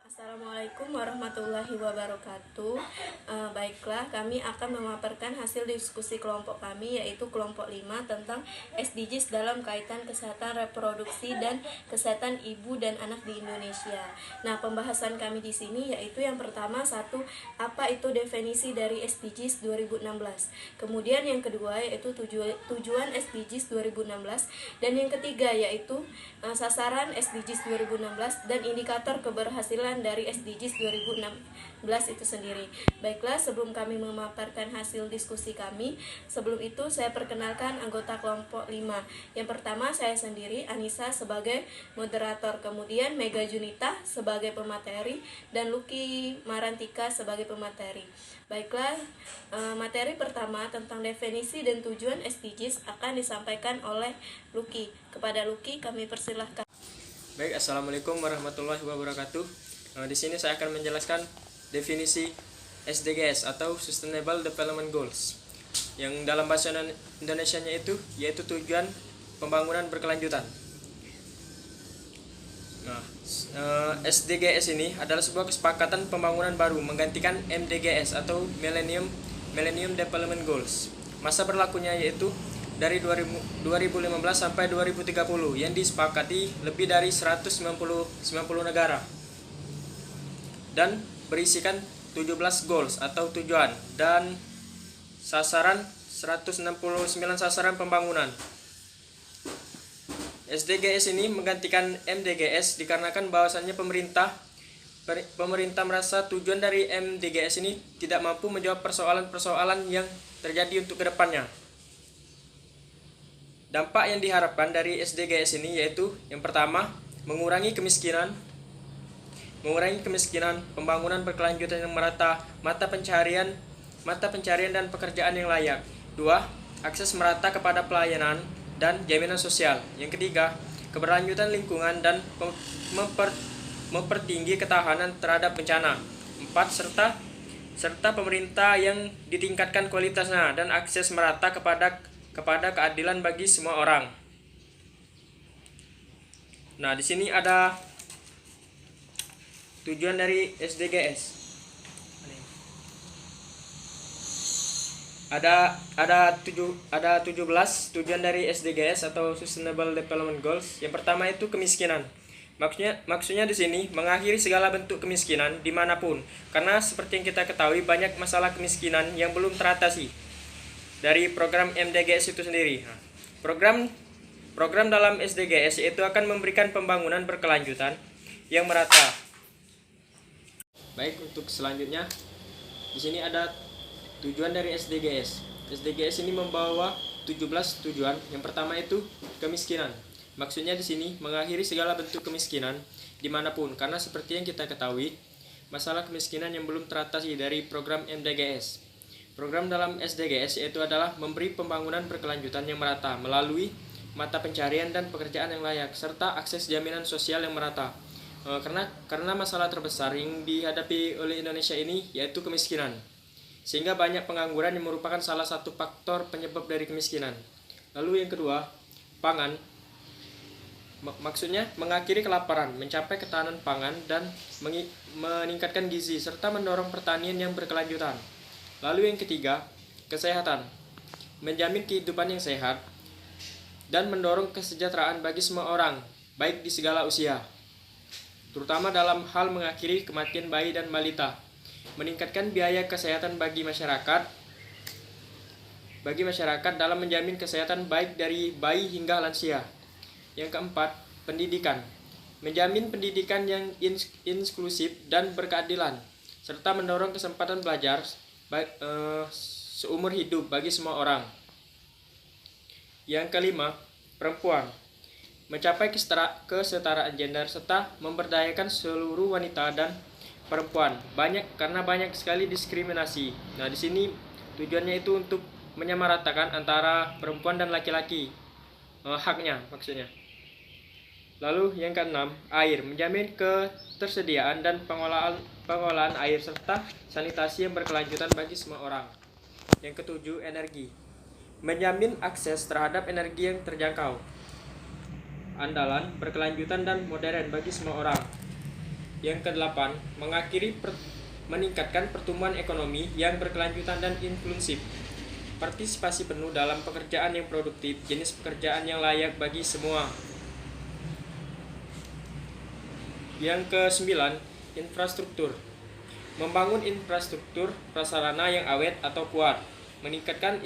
Assalamualaikum warahmatullahi wabarakatuh. Baiklah, kami akan memaparkan hasil diskusi kelompok kami, yaitu kelompok 5 tentang SDGs dalam kaitan kesehatan reproduksi dan kesehatan ibu dan anak di Indonesia. Nah, pembahasan kami di sini yaitu yang pertama, apa itu definisi dari SDGs 2016. Kemudian yang kedua yaitu tujuan SDGs 2016, dan yang ketiga yaitu sasaran SDGs 2016 dan indikator keberhasilan dari SDGs 2016 itu sendiri. Baiklah, sebelum kami memaparkan hasil diskusi kami, sebelum itu saya perkenalkan anggota kelompok 5. Yang pertama saya sendiri, Anissa, sebagai moderator, kemudian Mega Junita sebagai pemateri, dan Lucky Marantika sebagai pemateri. Baiklah, materi pertama tentang definisi dan tujuan SDGs akan disampaikan oleh Lucky. Kepada Lucky kami persilahkan. Baik, assalamualaikum warahmatullahi wabarakatuh. Di sini saya akan menjelaskan definisi SDGs atau Sustainable Development Goals, yang dalam bahasa Indonesianya itu yaitu tujuan pembangunan berkelanjutan. SDGs ini adalah sebuah kesepakatan pembangunan baru menggantikan MDGs atau Millennium Development Goals. Masa berlakunya yaitu dari 2015 sampai 2030 yang disepakati lebih dari 190 negara dan berisikan 17 goals atau tujuan dan sasaran 169 sasaran pembangunan. SDGs ini menggantikan MDGs dikarenakan bahwasannya pemerintah merasa tujuan dari MDGs ini tidak mampu menjawab persoalan-persoalan yang terjadi untuk kedepannya. Dampak yang diharapkan dari SDGs ini yaitu yang pertama, mengurangi kemiskinan, pembangunan berkelanjutan yang merata, mata pencarian dan pekerjaan yang layak. 2. Akses merata kepada pelayanan dan jaminan sosial. Yang ketiga, keberlanjutan lingkungan dan mempertinggi ketahanan terhadap bencana. 4. Serta pemerintah yang ditingkatkan kualitasnya dan akses merata kepada keadilan bagi semua orang. Nah, di sini ada tujuan dari SDGs. Ada 17 tujuan dari SDGs atau Sustainable Development Goals. Yang pertama itu kemiskinan. Maksudnya di sini mengakhiri segala bentuk kemiskinan dimanapun, karena seperti yang kita ketahui banyak masalah kemiskinan yang belum teratasi dari program MDGs itu sendiri. Program dalam SDGs itu akan memberikan pembangunan berkelanjutan yang merata. Baik, untuk selanjutnya di sini ada tujuan dari SDGs. SDGs ini membawa 17 tujuan. Yang pertama itu kemiskinan. Maksudnya di sini mengakhiri segala bentuk kemiskinan dimanapun, karena seperti yang kita ketahui masalah kemiskinan yang belum teratasi dari program MDGs. Program dalam SDGs yaitu adalah memberi pembangunan berkelanjutan yang merata melalui mata pencarian dan pekerjaan yang layak serta akses jaminan sosial yang merata. Karena masalah terbesar yang dihadapi oleh Indonesia ini yaitu kemiskinan, sehingga banyak pengangguran yang merupakan salah satu faktor penyebab dari kemiskinan. Lalu yang kedua, pangan. Maksudnya mengakhiri kelaparan, mencapai ketahanan pangan dan meningkatkan gizi serta mendorong pertanian yang berkelanjutan. Lalu yang ketiga, kesehatan. Menjamin kehidupan yang sehat dan mendorong kesejahteraan bagi semua orang, baik di segala usia, terutama dalam hal mengakhiri kematian bayi dan balita, meningkatkan biaya kesehatan bagi masyarakat dalam menjamin kesehatan baik dari bayi hingga lansia. Yang keempat, pendidikan. Menjamin pendidikan yang inklusif dan berkeadilan, serta mendorong kesempatan belajar seumur hidup bagi semua orang. Yang kelima, perempuan. Mencapai kesetaraan gender serta memberdayakan seluruh wanita dan perempuan. Karena banyak sekali diskriminasi. Nah, di sini tujuannya itu untuk menyamaratakan antara perempuan dan laki-laki, haknya maksudnya. Lalu yang keenam, air. Menjamin ketersediaan dan pengolahan air serta sanitasi yang berkelanjutan bagi semua orang. Yang ketujuh, energi. Menjamin akses terhadap energi yang terjangkau, andalan, berkelanjutan dan modern bagi semua orang. Yang ke-8, meningkatkan pertumbuhan ekonomi yang berkelanjutan dan inklusif. Partisipasi penuh dalam pekerjaan yang produktif, jenis pekerjaan yang layak bagi semua. Yang ke-9, infrastruktur. Membangun infrastruktur prasarana yang awet atau kuat, meningkatkan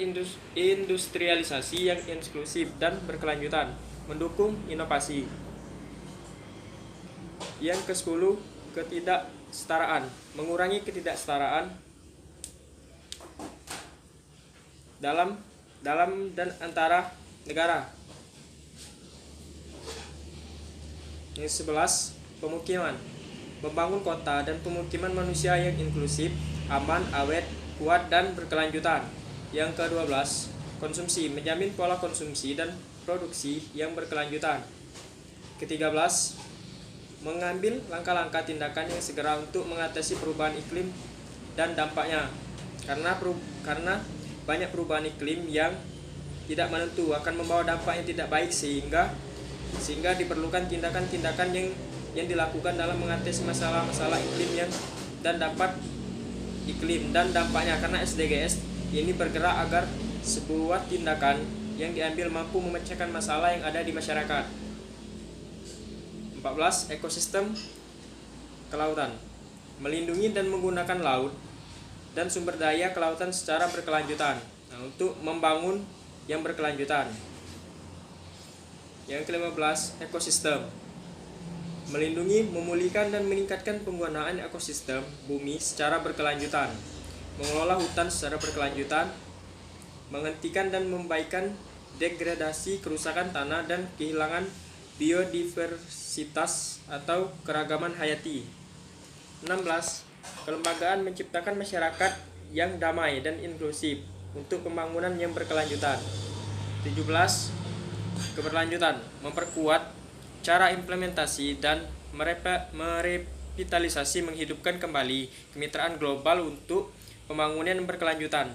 industrialisasi yang inklusif dan berkelanjutan, mendukung inovasi. Yang ke-10, ketidaksetaraan. Mengurangi ketidaksetaraan dalam dan antara negara. Yang 11, pemukiman. Membangun kota dan pemukiman manusia yang inklusif, aman, awet, kuat, dan berkelanjutan. Yang ke-12, konsumsi. Menjamin pola konsumsi dan produksi yang berkelanjutan. Ke-13, mengambil langkah-langkah tindakan yang segera untuk mengatasi perubahan iklim dan dampaknya. Karena banyak perubahan iklim yang tidak menentu akan membawa dampak yang tidak baik, sehingga diperlukan tindakan-tindakan yang dilakukan dalam mengatasi masalah-masalah iklim dan dampak iklim dan dampaknya. Karena SDGs ini bergerak agar sebuah tindakan yang diambil mampu memecahkan masalah yang ada di masyarakat. 14, ekosistem kelautan. Melindungi dan menggunakan laut dan sumber daya kelautan secara berkelanjutan. Untuk membangun yang berkelanjutan. Yang ke-15, ekosistem. Melindungi, memulihkan, dan meningkatkan penggunaan ekosistem bumi secara berkelanjutan. Mengelola hutan secara berkelanjutan. Menghentikan dan membaikkan degradasi, kerusakan tanah, dan kehilangan biodiversitas atau keragaman hayati. 16, kelembagaan menciptakan masyarakat yang damai dan inklusif untuk pembangunan yang berkelanjutan. 17, keberlanjutan. Memperkuat cara implementasi dan merevitalisasi, menghidupkan kembali kemitraan global untuk pembangunan yang berkelanjutan.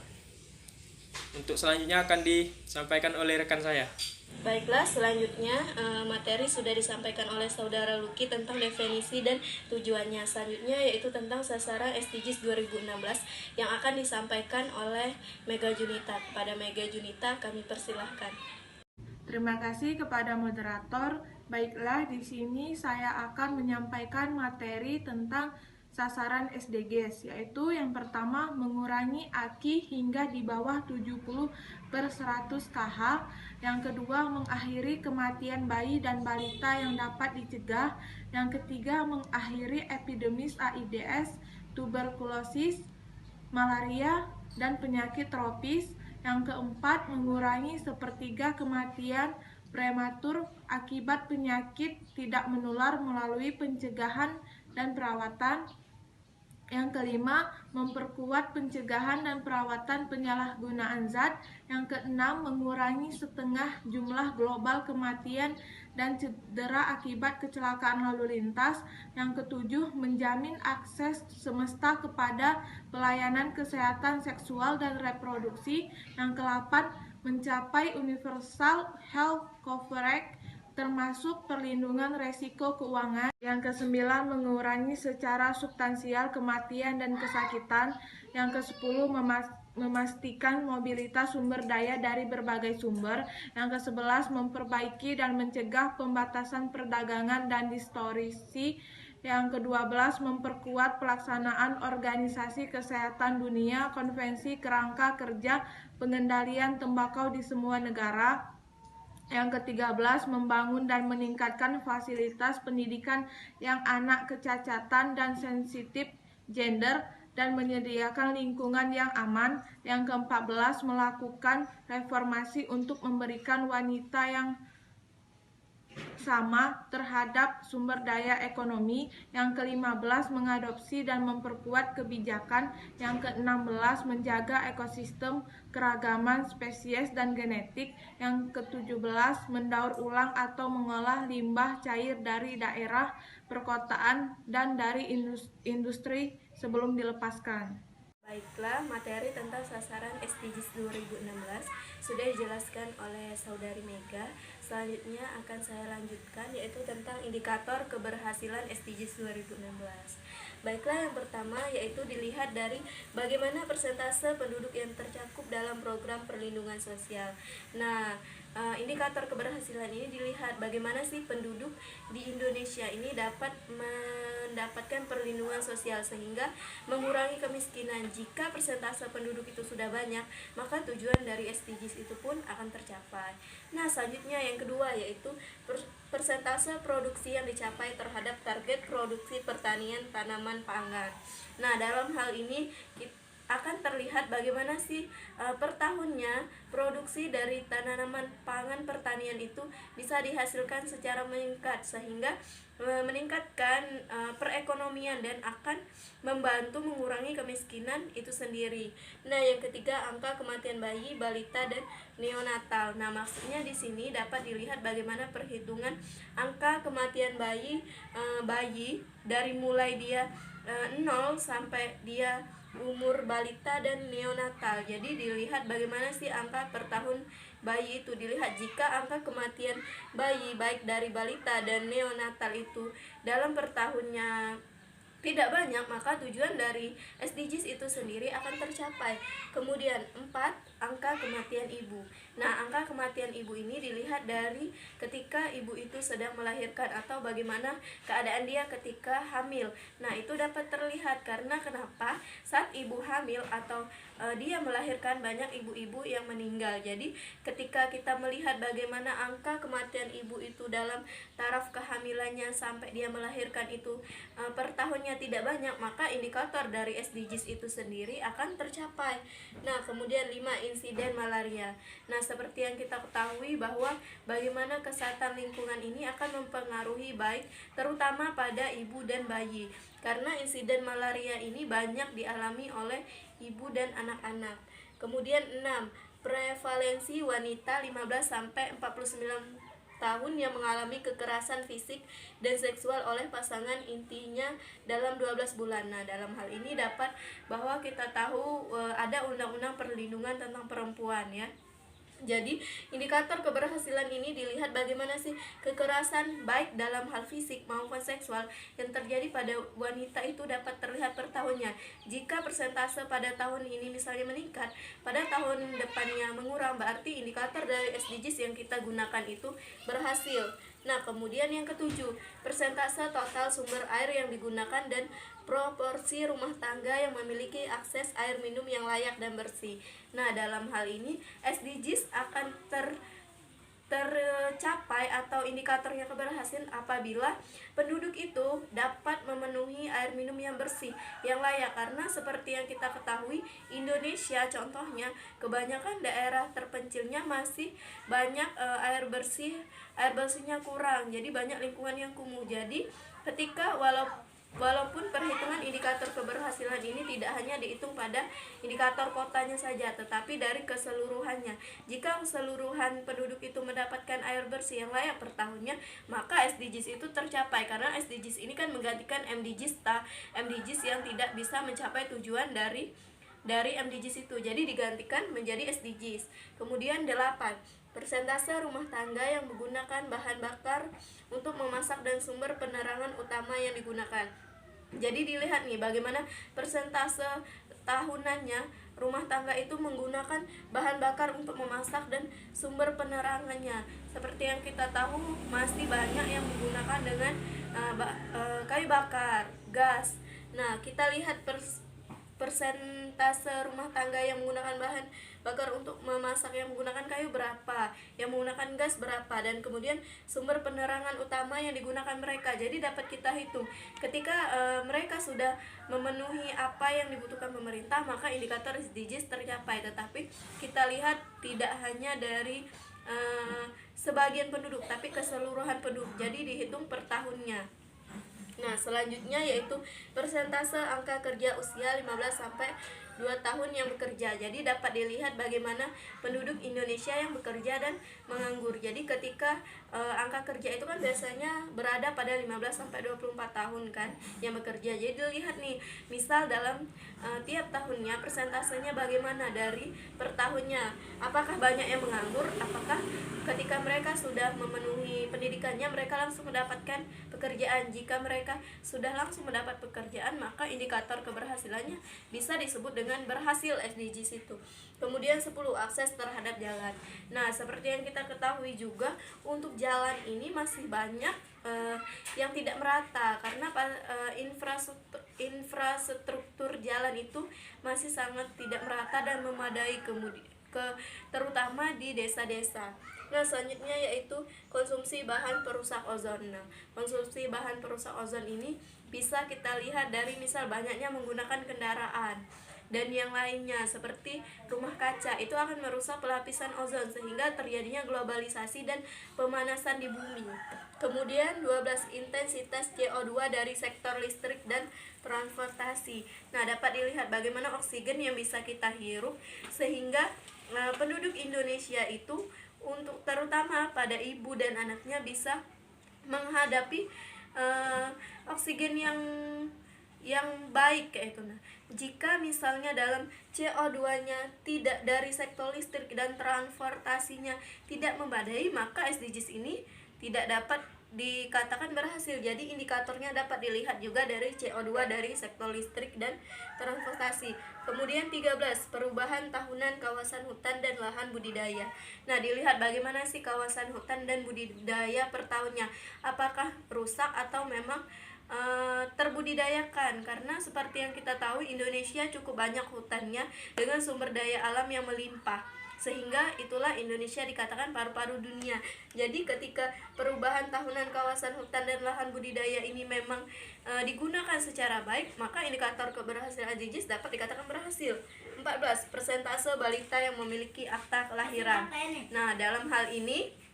Untuk selanjutnya akan disampaikan oleh rekan saya. Baiklah, selanjutnya materi sudah disampaikan oleh Saudara Lucky tentang definisi dan tujuannya. Selanjutnya yaitu tentang sasaran SDGs 2016 yang akan disampaikan oleh Mega Junita. Kepada Mega Junita kami persilahkan. Terima kasih kepada moderator. Baiklah, di sini saya akan menyampaikan materi tentang sasaran SDGs, yaitu yang pertama mengurangi AKI hingga di bawah 70/100 kh. Yang kedua, mengakhiri kematian bayi dan balita yang dapat dicegah. Yang ketiga, mengakhiri epidemis AIDS, tuberkulosis, malaria, dan penyakit tropis. Yang keempat, mengurangi sepertiga kematian prematur akibat penyakit tidak menular melalui pencegahan dan perawatan. Yang kelima, memperkuat pencegahan dan perawatan penyalahgunaan zat. Yang keenam, mengurangi setengah jumlah global kematian dan cedera akibat kecelakaan lalu lintas. Yang ketujuh, menjamin akses semesta kepada pelayanan kesehatan seksual dan reproduksi. Yang kedelapan, mencapai universal health coverage termasuk perlindungan resiko keuangan. Yang kesembilan, mengurangi secara substansial kematian dan kesakitan. Yang kesepuluh, memastikan mobilitas sumber daya dari berbagai sumber. Yang kesebelas, memperbaiki dan mencegah pembatasan perdagangan dan distorsi. Yang ke-12, memperkuat pelaksanaan Organisasi Kesehatan Dunia, Konvensi Kerangka Kerja Pengendalian Tembakau di semua negara. Yang ke-13, membangun dan meningkatkan fasilitas pendidikan yang anak kecacatan dan sensitif gender dan menyediakan lingkungan yang aman. Yang ke-14, melakukan reformasi untuk memberikan wanita yang sama terhadap sumber daya ekonomi. Yang ke-15, mengadopsi dan memperkuat kebijakan. Yang ke-16, menjaga ekosistem, keragaman spesies dan genetik. Yang ke-17, mendaur ulang atau mengolah limbah cair dari daerah, perkotaan, dan dari industri sebelum dilepaskan. Baiklah, materi tentang sasaran SDGs 2016 sudah dijelaskan oleh Saudari Mega. selanjutnya akan saya lanjutkan, yaitu tentang indikator keberhasilan SDGs 2016. Baiklah, yang pertama yaitu dilihat dari bagaimana persentase penduduk yang tercakup dalam program perlindungan sosial. Nah, indikator keberhasilan ini dilihat bagaimana sih penduduk di Indonesia ini dapat mendapatkan perlindungan sosial sehingga mengurangi kemiskinan. Jika persentase penduduk itu sudah banyak, maka tujuan dari SDGs itu pun akan tercapai. Nah, selanjutnya yang kedua yaitu persentase produksi yang dicapai terhadap target produksi pertanian tanaman pangan. Nah, dalam hal ini akan terlihat bagaimana sih per tahunnya produksi dari tanaman pangan pertanian itu bisa dihasilkan secara meningkat sehingga meningkatkan perekonomian dan akan membantu mengurangi kemiskinan itu sendiri. Nah, yang ketiga angka kematian bayi, balita dan neonatal. Nah, maksudnya di sini dapat dilihat bagaimana perhitungan angka kematian bayi dari mulai dia 0 sampai dia umur balita dan neonatal. Jadi dilihat bagaimana sih angka per tahun bayi itu. Dilihat jika angka kematian bayi baik dari balita dan neonatal itu dalam per tahunnya tidak banyak, maka tujuan dari SDGs itu sendiri akan tercapai. Kemudian 4, angka kematian ibu. Nah, angka kematian ibu ini dilihat dari ketika ibu itu sedang melahirkan atau bagaimana keadaan dia ketika hamil. Nah, itu dapat terlihat karena kenapa? Saat ibu hamil atau dia melahirkan, banyak ibu-ibu yang meninggal. Jadi ketika kita melihat bagaimana angka kematian ibu itu dalam taraf kehamilannya sampai dia melahirkan itu per tahunnya tidak banyak, maka indikator dari SDGs itu sendiri akan tercapai. Nah, kemudian 5, insiden malaria. Nah, seperti yang kita ketahui bahwa bagaimana kesehatan lingkungan ini akan mempengaruhi baik terutama pada ibu dan bayi, karena insiden malaria ini banyak dialami oleh ibu dan anak-anak. Kemudian 6, prevalensi wanita 15 sampai 49 tahun yang mengalami kekerasan fisik dan seksual oleh pasangan intinya dalam 12 bulan. Nah, dalam hal ini dapat bahwa kita tahu ada undang-undang perlindungan tentang perempuan ya. Jadi indikator keberhasilan ini dilihat bagaimana sih kekerasan baik dalam hal fisik maupun seksual yang terjadi pada wanita itu dapat terlihat per tahunnya. Jika persentase pada tahun ini misalnya meningkat, pada tahun depannya mengurang, berarti indikator dari SDGs yang kita gunakan itu berhasil. Nah, kemudian yang ketujuh, persentase total sumber air yang digunakan dan proporsi rumah tangga yang memiliki akses air minum yang layak dan bersih. Nah, dalam hal ini SDGs akan tercapai atau indikatornya keberhasilan apabila penduduk itu dapat memenuhi air minum yang bersih, yang layak. Karena seperti yang kita ketahui, Indonesia contohnya kebanyakan daerah terpencilnya masih banyak air bersihnya kurang, jadi banyak lingkungan yang kumuh. Jadi ketika walaupun perhitungan indikator keberhasilan ini tidak hanya dihitung pada indikator kotanya saja, tetapi dari keseluruhannya. Jika keseluruhan penduduk itu mendapatkan air bersih yang layak per tahunnya, maka SDGs itu tercapai. Karena SDGs ini kan menggantikan MDGs yang tidak bisa mencapai tujuan dari MDGs itu. Jadi digantikan menjadi SDGs. Kemudian 8, persentase rumah tangga yang menggunakan bahan bakar untuk memasak dan sumber penerangan utama yang digunakan. Jadi dilihat nih bagaimana persentase tahunannya rumah tangga itu menggunakan bahan bakar untuk memasak dan sumber penerangannya. Seperti yang kita tahu, masih banyak yang menggunakan dengan kayu bakar, gas. Nah, kita lihat persentase rumah tangga yang menggunakan bahan bakar untuk memasak yang menggunakan kayu berapa, yang menggunakan gas berapa, dan kemudian sumber penerangan utama yang digunakan mereka. Jadi dapat kita hitung ketika mereka sudah memenuhi apa yang dibutuhkan pemerintah, maka indikator SDGs tercapai. Tetapi kita lihat tidak hanya dari sebagian penduduk, tapi keseluruhan penduduk, jadi dihitung per tahunnya. Nah, selanjutnya yaitu persentase angka kerja usia 15 sampai 2 tahun yang bekerja. Jadi dapat dilihat bagaimana penduduk Indonesia yang bekerja dan menganggur. Jadi ketika angka kerja itu kan biasanya berada pada 15 sampai 24 tahun kan yang bekerja. Jadi dilihat nih, misal dalam tiap tahunnya persentasenya bagaimana dari per tahunnya. Apakah banyak yang menganggur? Apakah ketika mereka sudah memenuhi pendidikannya mereka langsung mendapatkan pekerjaan? Jika mereka sudah langsung mendapat pekerjaan, maka indikator keberhasilannya bisa disebut dengan berhasil SDGs itu. Kemudian 10, akses terhadap jalan. Nah, seperti yang kita ketahui juga, untuk jalan ini masih banyak yang tidak merata karena infrastruktur jalan itu masih sangat tidak merata dan memadai, terutama di desa-desa. Nah, selanjutnya yaitu konsumsi bahan perusak ozon. Nah, konsumsi bahan perusak ozon ini bisa kita lihat dari misal banyaknya menggunakan kendaraan dan yang lainnya seperti rumah kaca, itu akan merusak lapisan ozon sehingga terjadinya globalisasi dan pemanasan di bumi. Kemudian 12, intensitas CO2 dari sektor listrik dan transportasi. Nah, dapat dilihat bagaimana oksigen yang bisa kita hirup sehingga penduduk Indonesia itu untuk terutama pada ibu dan anaknya bisa menghadapi oksigen yang baik kayak itu. Nah, jika misalnya dalam CO2-nya tidak dari sektor listrik dan transportasinya tidak memadai, maka SDGs ini tidak dapat dikatakan berhasil. Jadi indikatornya dapat dilihat juga dari CO2 dari sektor listrik dan transportasi. Kemudian 13, perubahan tahunan kawasan hutan dan lahan budidaya. Nah, dilihat bagaimana sih kawasan hutan dan budidaya per tahunnya. Apakah rusak atau memang terbudidayakan? Karena seperti yang kita tahu, Indonesia cukup banyak hutannya dengan sumber daya alam yang melimpah, sehingga itulah Indonesia dikatakan paru-paru dunia. Jadi ketika perubahan tahunan kawasan hutan dan lahan budidaya ini memang digunakan secara baik, maka indikator keberhasilan SDGs dapat dikatakan berhasil. 14, persentase balita yang memiliki akta kelahiran. Nah, dalam hal ini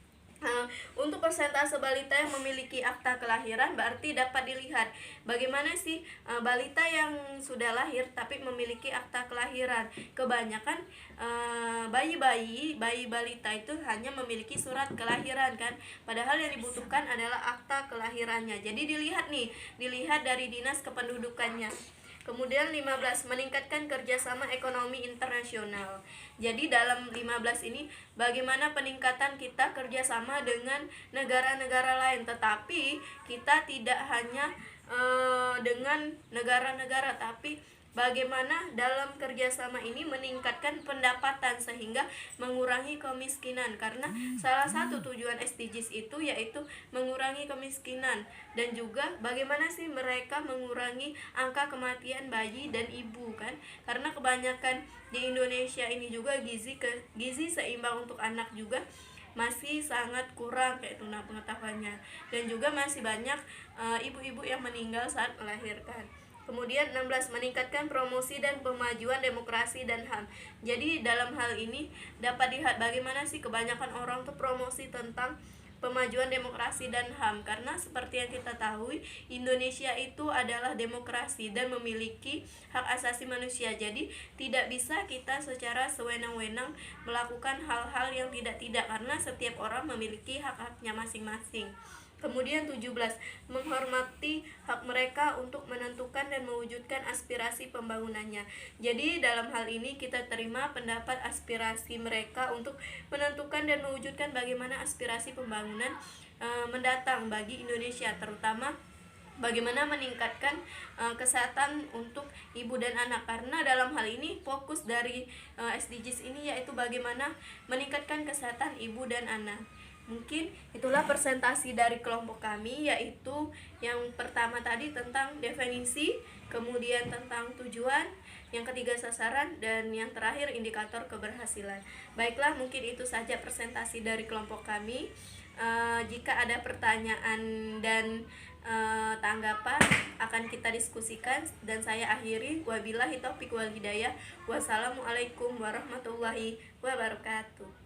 untuk persentase balita yang memiliki akta kelahiran berarti dapat dilihat bagaimana sih balita yang sudah lahir tapi memiliki akta kelahiran. Kebanyakan bayi balita itu hanya memiliki surat kelahiran kan, padahal yang dibutuhkan adalah akta kelahirannya. Jadi dilihat dari dinas kependudukannya. Kemudian 15, meningkatkan kerjasama ekonomi internasional. Jadi dalam 15 ini bagaimana peningkatan kita kerjasama dengan negara-negara lain. Tetapi kita tidak hanya dengan negara-negara, tapi bagaimana dalam kerjasama ini meningkatkan pendapatan sehingga mengurangi kemiskinan. Karena salah satu tujuan SDGs itu yaitu mengurangi kemiskinan, dan juga bagaimana sih mereka mengurangi angka kematian bayi dan ibu kan. Karena kebanyakan di Indonesia ini juga gizi seimbang untuk anak juga masih sangat kurang kayak itu pengetahuannya, dan juga masih banyak ibu-ibu yang meninggal saat melahirkan. Kemudian 16, meningkatkan promosi dan pemajuan demokrasi dan HAM. Jadi dalam hal ini dapat dilihat bagaimana sih kebanyakan orang tuh promosi tentang pemajuan demokrasi dan HAM. Karena seperti yang kita tahu, Indonesia itu adalah demokrasi dan memiliki hak asasi manusia. Jadi tidak bisa kita secara sewenang-wenang melakukan hal-hal yang tidak-tidak, karena setiap orang memiliki hak-haknya masing-masing. Kemudian 17, menghormati hak mereka untuk menentukan dan mewujudkan aspirasi pembangunannya. Jadi dalam hal ini kita terima pendapat aspirasi mereka untuk menentukan dan mewujudkan bagaimana aspirasi pembangunan mendatang bagi Indonesia, terutama bagaimana meningkatkan kesehatan untuk ibu dan anak. Karena dalam hal ini fokus dari SDGs ini yaitu bagaimana meningkatkan kesehatan ibu dan anak. Mungkin itulah presentasi dari kelompok kami, yaitu yang pertama tadi tentang definisi, kemudian tentang tujuan, yang ketiga sasaran, dan yang terakhir indikator keberhasilan. Baiklah, mungkin itu saja presentasi dari kelompok kami. Jika ada pertanyaan dan tanggapan akan kita diskusikan, dan saya akhiri. Wabillahi taufiq wal hidayah. Wassalamualaikum warahmatullahi wabarakatuh.